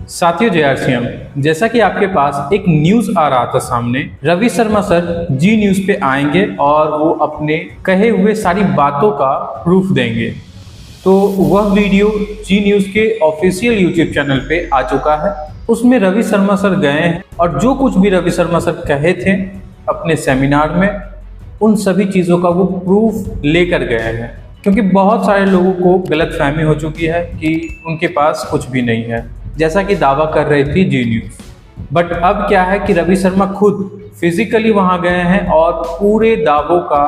साथियों जय आरसीएम। जैसा कि आपके पास एक न्यूज आ रहा था सामने, रवि शर्मा सर जी न्यूज पे आएंगे और वो अपने कहे हुए सारी बातों का प्रूफ देंगे। तो वह वीडियो जी न्यूज के ऑफिशियल यूट्यूब चैनल पे आ चुका है। उसमें रवि शर्मा सर गए हैं और जो कुछ भी रवि शर्मा सर कहे थे अपने सेमिनार में, उन सभी चीज़ों का वो प्रूफ लेकर गए हैं। क्योंकि बहुत सारे लोगों को गलतफहमी हो चुकी है कि उनके पास कुछ भी नहीं है, जैसा कि दावा कर रही थी जी न्यूज़। बट अब क्या है कि रवि शर्मा खुद फिजिकली वहां गए हैं और पूरे दावों का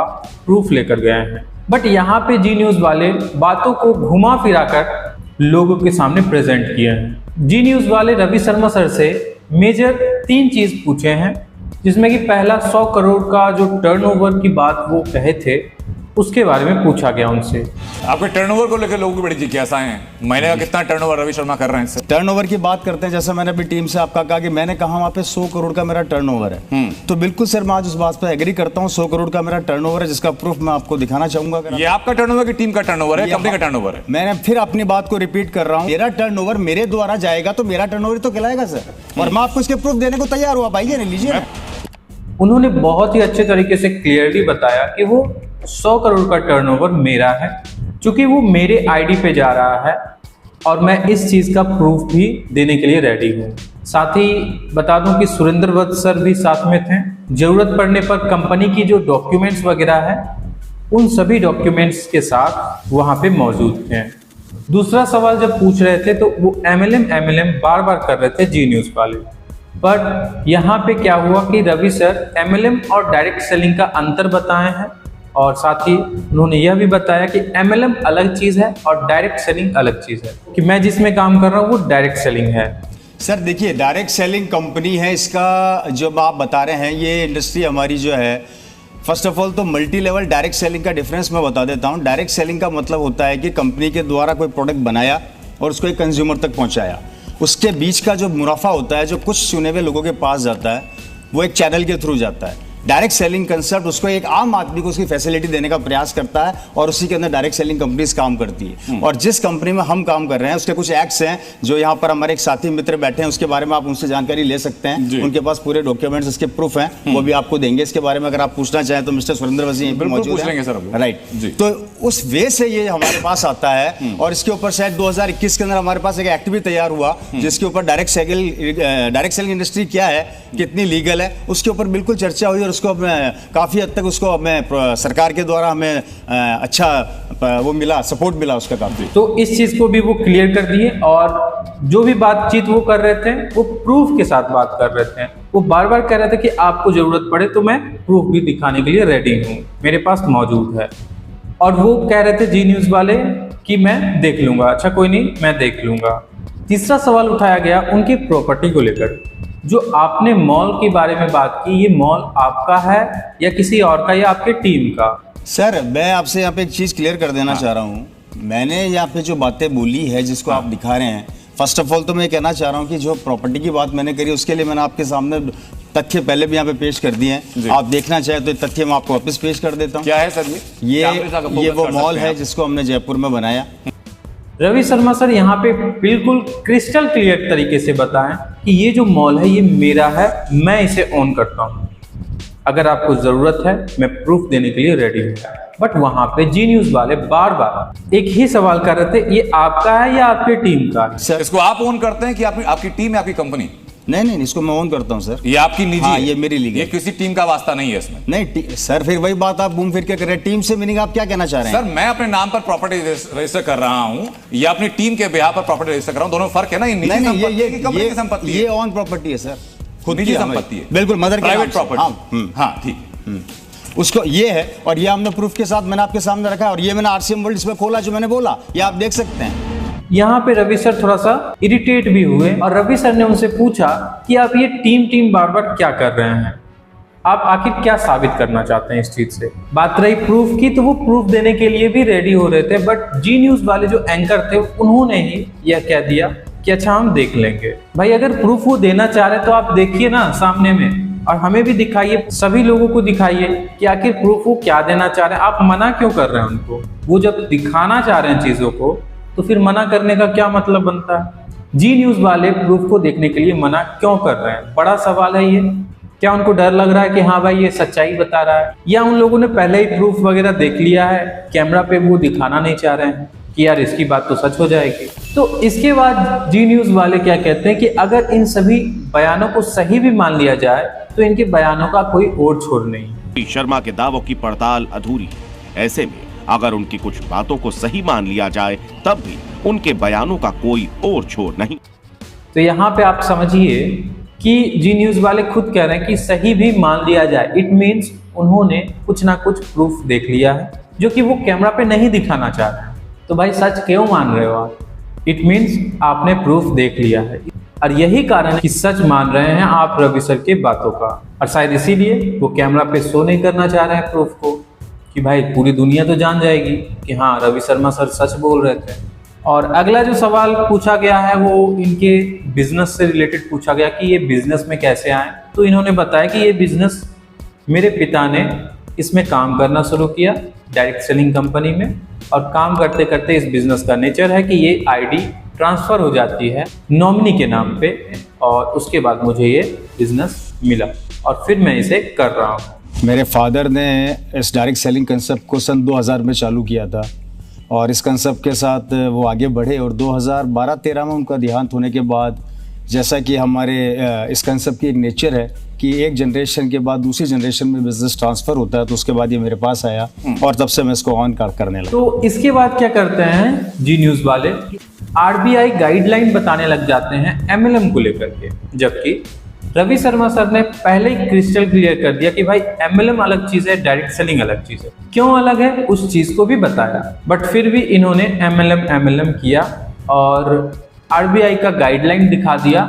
प्रूफ लेकर गए हैं। बट यहाँ पे जी न्यूज़ वाले बातों को घुमा फिरा कर लोगों के सामने प्रेजेंट किए हैं। जी न्यूज़ वाले रवि शर्मा सर से मेजर 3 चीज़ पूछे हैं, जिसमें कि पहला 100 करोड़ का जो टर्नओवर की बात वो कहे थे उसके बारे में पूछा गया उनसे। आपके टर्नओवर को लेकर लोगों की बड़ी जिज्ञासाएं हैं। महीने का कितना टर्नओवर रवि शर्मा कर रहे हैं? टर्नओवर की बात करते हैं, जैसे मैंने अभी टीम से आपका कहा कि मैंने कहा वहाँ पे 100 करोड़ का मेरा टर्नओवर है, तो बिल्कुल सर मैं आज उस बात पे एग्री करता हूँ। 100 करोड़ का मेरा टर्नओवर है, जिसका प्रूफ मैं आपको दिखाना चाहूंगा। ये आपका टर्नओवर की टीम का टर्नओवर है, कंपनी का टर्नओवर है? मैंने फिर अपनी बात को रिपीट कर रहा हूँ, मेरा टर्नओवर मेरे द्वारा जाएगा तो मेरा टर्नओवर तो कहलाएगा सर, और मैं आपको इसके प्रूफ देने को तैयार हुआ। भाई ये लीजिए। उन्होंने बहुत ही अच्छे तरीके से क्लियरली बताया कि वो 100 करोड़ का टर्नओवर मेरा है, क्योंकि वो मेरे आईडी पे जा रहा है और मैं इस चीज़ का प्रूफ भी देने के लिए रेडी हूँ। साथ ही बता दूं कि सुरेंद्र वत्स सर भी साथ में थे। ज़रूरत पड़ने पर कंपनी की जो डॉक्यूमेंट्स वगैरह है उन सभी डॉक्यूमेंट्स के साथ वहाँ पे मौजूद थे। दूसरा सवाल जब पूछ रहे थे तो वो MLM बार बार कर रहे थे जी न्यूज़ वाले। बट यहाँ पे क्या हुआ कि रवि सर MLM और डायरेक्ट सेलिंग का अंतर बताए हैं, और साथ ही उन्होंने यह भी बताया कि MLM अलग चीज़ है और डायरेक्ट सेलिंग अलग चीज़ है, कि मैं जिसमें काम कर रहा हूँ वो डायरेक्ट सेलिंग है। सर देखिए, डायरेक्ट सेलिंग कंपनी है, इसका जो आप बता रहे हैं ये इंडस्ट्री हमारी जो है, फर्स्ट ऑफ ऑल तो मल्टी लेवल डायरेक्ट सेलिंग का डिफरेंस मैं बता देता हूँ। डायरेक्ट सेलिंग का मतलब होता है कि कंपनी के द्वारा कोई प्रोडक्ट बनाया और उसको एक कंज्यूमर तक पहुँचाया, उसके बीच का जो मुनाफा होता है जो कुछ चुने हुए लोगों के पास जाता है वो एक चैनल के थ्रू जाता है। डायरेक्ट सेलिंग कंसेप्ट उसको एक आम आदमी को उसकी फैसिलिटी देने का प्रयास करता है और उसी के अंदर डायरेक्ट सेलिंग कंपनीज काम करती है। और जिस कंपनी में हम काम कर रहे हैं उसके कुछ एक्ट्स हैं जो यहाँ पर हमारे एक साथी मित्र बैठे हैं, उसके बारे में आप उनसे जानकारी ले सकते हैं। उनके पास पूरे डॉक्यूमेंट्स इसके प्रूफ हैं, वो भी आपको देंगे। इसके बारे में अगर आप पूछना चाहें तो मिस्टर सुरेंद्र वत्स यहीं पर मौजूद हैं, राइट। तो उस वे से ये हमारे पास आता है। और इसके ऊपर शायद 2021 के अंदर हमारे पास एक एक्ट भी तैयार हुआ जिसके ऊपर डायरेक्ट सेलिंग इंडस्ट्री क्या है, कितनी लीगल है, उसके ऊपर बिल्कुल चर्चा हुई और उसको काफी हद तक उसको हमें सरकार के द्वारा हमें अच्छा वो मिला, सपोर्ट मिला उसका काफी। तो इस चीज को भी वो क्लियर कर दिए और जो भी बातचीत वो कर रहे थे वो प्रूफ के साथ बात कर रहे थे। वो बार बार कह रहे थे कि आपको जरूरत पड़े तो मैं प्रूफ भी दिखाने के लिए रेडी हूँ, मेरे पास मौजूद है। और वो कह रहे थे जी न्यूज़ वाले कि मैं देख लूंगा। अच्छा कोई नहीं, मैं देख लूंगा। तीसरा सवाल उठाया गया उनकी प्रॉपर्टी को लेकर। जो आपने मॉल के बारे में बात की, ये मॉल आपका है या किसी और का या आपके टीम का? सर मैं आपसे यहाँ पे एक चीज़ क्लियर कर देना चाह रहा हूँ। मैंने यहाँ पे जो बातें बोली है जिसको आप दिखा रहे हैं, फर्स्ट ऑफ ऑल तो मैं कहना चाह रहा हूँ कि जो प्रॉपर्टी की बात मैंने करी उसके लिए मैंने आपके सामने तथ्य पहले भी यहाँ पे पेश कर दिए हैं। आप देखना चाहे तो तथ्य मैं आपको वापस पेश कर देता हूँ। क्या है सर? ये वो मॉल है जिसको हमने जयपुर में बनाया। रवि शर्मा सर यहाँ पे बिल्कुल क्रिस्टल क्लियर तरीके से बताएं कि ये जो मॉल है ये मेरा है, मैं इसे ओन करता हूँ। अगर आपको जरूरत है मैं प्रूफ देने के लिए रेडी हूँ। बट वहां पे जी न्यूज़ वाले बार बार एक ही सवाल कर रहे थे, ये आपका है या आपकी टीम का है? सर इसको आप ओन करते हैं कि आपकी टीम या आपकी कंपनी? नहीं, इसको मैं ओन करता हूँ सर। ये आपकी निजी है? ये मेरी लीगल। ये किसी टीम का वास्ता नहीं है इसमें? नहीं सर, फिर वही बात आप घूम फिर के कर रहे हैं। टीम से मीनिंग आप क्या कहना चाह रहे हैं? सर मैं अपने नाम पर प्रॉपर्टी रजिस्टर कर रहा हूँ या अपनी टीम के बिहाफ पर प्रॉपर्टी रजिस्टर कर रहा हूँ, दोनों फर्क है ना। ये संपत्ति, ये ऑन प्रॉपर्टी है सर, खुद की संपत्ति है, बिल्कुल मदर प्राइवेट प्रॉपर्टी। हाँ ठीक, उसको ये है और ये हमने प्रूफ के साथ मैंने आपके सामने रखा है और ये मैंने आरसीएम वर्ल्ड इसमें खोला जो मैंने बोला, ये आप देख सकते हैं। यहाँ पे रवि सर थोड़ा सा इरिटेट भी हुए और रवि सर ने उनसे पूछा कि आप ये टीम बार बार क्या कर रहे हैं, आप आखिर क्या साबित करना चाहते हैं इस चीज से। बात रही प्रूफ की तो वो प्रूफ देने के लिए भी रेडी हो रहे थे। बट जी न्यूज़ वाले जो एंकर थे उन्होंने ही यह कह दिया कि अच्छा हम देख लेंगे। भाई अगर प्रूफ वो देना चाह रहे तो आप देखिए ना सामने में और हमें भी दिखाइए, सभी लोगों को दिखाइए कि आखिर प्रूफ वो क्या देना चाह रहे हैं। आप मना क्यों कर रहे हैं उनको? वो जब दिखाना चाह रहे हैं चीजों को तो फिर मना करने का क्या मतलब बनता है? जी न्यूज़ वाले प्रूफ को देखने के लिए मना क्यों कर रहे हैं? बड़ा सवाल है ये। क्या उनको डर लग रहा है कि हाँ भाई ये सच्चाई बता रहा है, या उन लोगों ने पहले ही प्रूफ वगैरह देख लिया है, कैमरा पे वो दिखाना नहीं चाह रहे हैं कि यार इसकी बात तो सच हो जाएगी? तो इसके बाद जी न्यूज़ वाले क्या कहते हैं कि अगर इन सभी बयानों को सही भी मान लिया जाए तो इनके बयानों का कोई और छोर नहीं। शर्मा के दावों की पड़ताल अधूरी है। ऐसे में अगर उनकी कुछ बातों को सही मान लिया जाए तब भी उनके बयानों का कोई और छोर नहीं। तो यहाँ पे आप समझिए कि जी न्यूज़ वाले खुद कह रहे हैं कि सही भी मान लिया जाए, इट मीन्स उन्होंने कुछ ना कुछ प्रूफ देख लिया है जो कि वो कैमरा पे नहीं दिखाना चाह रहे हैं। तो भाई सच क्यों मान रहे हो आप? इट मीन्स आपने प्रूफ देख लिया है, और यही कारण है कि सच मान रहे हैं आप रवि सर की बातों का, और शायद इसीलिए वो कैमरा पे शो नहीं करना चाह रहे हैं प्रूफ को कि भाई पूरी दुनिया तो जान जाएगी कि हाँ रवि शर्मा सर सच बोल रहे थे। और अगला जो सवाल पूछा गया है वो इनके बिजनेस से रिलेटेड पूछा गया कि ये बिजनेस में कैसे आए। तो इन्होंने बताया कि ये बिजनेस मेरे पिता ने इसमें काम करना शुरू किया डायरेक्ट सेलिंग कंपनी में, और काम करते करते इस बिजनेस का नेचर है कि ये आईडी ट्रांसफ़र हो जाती है नॉमिनी के नाम पे, और उसके बाद मुझे ये बिजनेस मिला और फिर मैं इसे कर रहा हूँ। मेरे फादर ने इस डायरेक्ट सेलिंग कंसेप्ट को सन 2000 में चालू किया था, और इस कंसेप्ट के साथ वो आगे बढ़े, और 2012-13 में उनका देहांत होने के बाद, जैसा कि हमारे इस कंसेप्ट की एक नेचर है कि एक जनरेशन के बाद दूसरी जनरेशन में बिजनेस ट्रांसफ़र होता है, तो उसके बाद ये मेरे पास आया और तब से मैं इसको ऑन करने लगा। तो इसके बाद क्या करते हैं जी न्यूज़ वाले? आरबीआई गाइडलाइन बताने लग जाते हैं एमएलएम को लेकर के, जबकि रवि शर्मा सर ने पहले ही क्रिस्टल क्लियर कर दिया कि भाई एमएलएम अलग चीज़ है, डायरेक्ट सेलिंग अलग चीज़ है। क्यों अलग है उस चीज़ को भी बताया, बट फिर भी इन्होंने एमएलएम किया और आरबीआई का गाइडलाइन दिखा दिया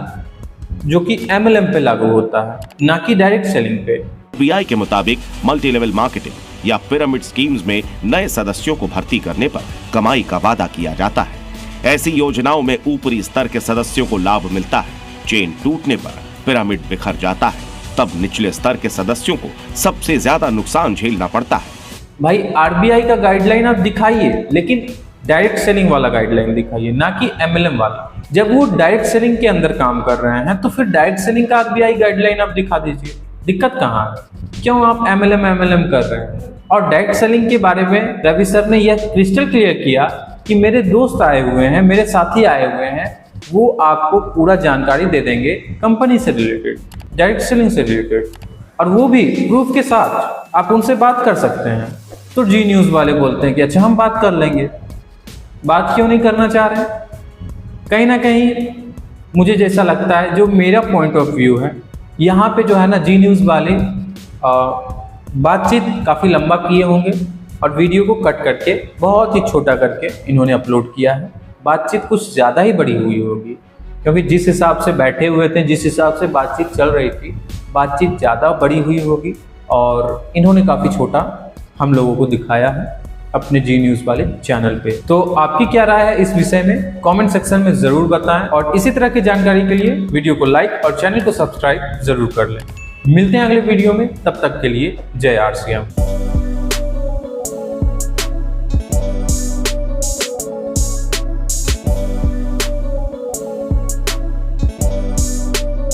जो कि एमएलएम पे लागू होता है, ना कि डायरेक्ट सेलिंग पे। आरबीआई के मुताबिक मल्टी लेवल मार्केटिंग या पिरामिड स्कीम्स में नए सदस्यों को भर्ती करने पर कमाई का वादा किया जाता है। ऐसी योजनाओं में ऊपरी स्तर के सदस्यों को लाभ मिलता है। चेन टूटने पर पिरामिड बिखर जाता है, तब निचले स्तर के सदस्यों को सबसे ज्यादा नुकसान झेलना पड़ता है। भाई आरबीआई का गाइडलाइन आप दिखाइए, लेकिन डायरेक्ट सेलिंग वाला गाइडलाइन दिखाइए, ना कि एमएलएम वाला। जब वो डायरेक्ट सेलिंग के अंदर काम कर रहे हैं तो फिर डायरेक्ट सेलिंग का आरबीआई गाइडलाइन आप दिखा दीजिए। दिक्कत कहाँ है? क्यों आप एमएलएम कर रहे हैं? और डायरेक्ट सेलिंग के बारे में रवि सर ने यह क्रिस्टल क्लियर किया कि मेरे दोस्त आए हुए हैं, मेरे साथी आए हुए हैं, वो आपको पूरा जानकारी दे देंगे कंपनी से रिलेटेड, डायरेक्ट सेलिंग से रिलेटेड, और वो भी प्रूफ के साथ। आप उनसे बात कर सकते हैं। तो जी न्यूज़ वाले बोलते हैं कि अच्छा हम बात कर लेंगे। बात क्यों नहीं करना चाह रहे हैं? कहीं ना कहीं मुझे जैसा लगता है, जो मेरा पॉइंट ऑफ व्यू है, यहाँ पे जो है ना जी न्यूज़ वाले बातचीत काफ़ी लंबा किए होंगे और वीडियो को कट करके बहुत ही छोटा करके इन्होंने अपलोड किया है। बातचीत कुछ ज़्यादा ही बड़ी हुई होगी, क्योंकि जिस हिसाब से बैठे हुए थे, जिस हिसाब से बातचीत चल रही थी, बातचीत ज़्यादा बड़ी हुई होगी, और इन्होंने काफ़ी छोटा हम लोगों को दिखाया है अपने जी न्यूज़ वाले चैनल पे। तो आपकी क्या राय है इस विषय में? कमेंट सेक्शन में ज़रूर बताएं, और इसी तरह की जानकारी के लिए वीडियो को लाइक और चैनल को सब्सक्राइब ज़रूर कर लें। मिलते हैं अगले वीडियो में, तब तक के लिए जय आरसीएम।